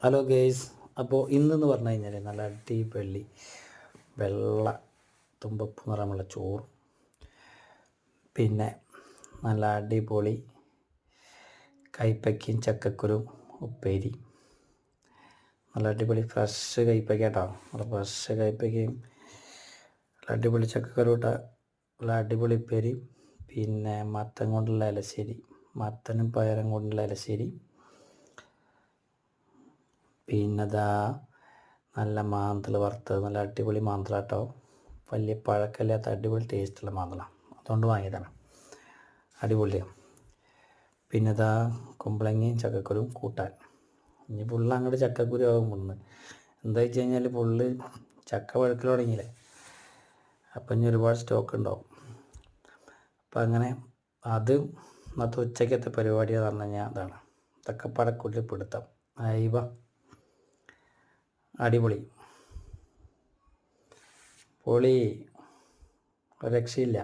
Hello guys. അപ്പോൾ ഇന്നെന്ന് പറഞ്ഞു കഴിഞ്ഞാൽ നല്ല അടിപൊളി വെള്ള തുമ്പപ്പൂ നിറമുള്ള ചോറും പിന്നെ നല്ല അടിപൊളി കൈപ്പയ്ക്കും ചക്കക്കുരും ഉപ്പേരി. നല്ല അടിപൊളി ഫ്രഷ് കൈപ്പയ്ക്ക കേട്ടോ. നല്ല ഫ്രഷ് കൈപ്പയ്ക്കയും നല്ല അടിപൊളി ചക്കക്കുരും ഇട്ട നല്ല അടിപൊളി ഉപ്പേരി. പിന്നെ മത്തൻ കൊണ്ടുള്ള ഇലശ്ശേരി, മത്തനും പയറും കൊണ്ടുള്ള ഇലശ്ശേരി. പിന്നെ നല്ല മാന്തൾ വറുത്തത്, നല്ല അടിപൊളി മാന്തളാട്ടോ. വലിയ പഴക്കമില്ലാത്ത അടിപൊളി ടേസ്റ്റുള്ള മാന്തളാണ്, അതുകൊണ്ട് വാങ്ങിയതാണ്. അടിപൊളിയാണ്. പിന്നെ കുമ്പളങ്ങയും ചക്കക്കുരും കൂട്ടാൻ. ഇനി പുള്ള അങ്ങോട്ട് ചക്കക്കുരു ആകും പുണ്ണ്. എന്താ വെച്ച് കഴിഞ്ഞാൽ പുള്ള് ചക്ക പഴുക്കൽ തുടങ്ങിയില്ലേ, അപ്പം ഇനി ഒരുപാട് സ്റ്റോക്ക് ഉണ്ടാവും. അപ്പം അങ്ങനെ അത് ഇന്നത്തെ ഉച്ചക്കത്തെ പരിപാടിയെന്ന് പറഞ്ഞു കഴിഞ്ഞാൽ അതാണ്. ഇതൊക്കെ പടക്കുള്ളിൽ പിടുത്തം അയവ അടിപൊളി പൊളി, ഒരു രക്ഷയില്ല.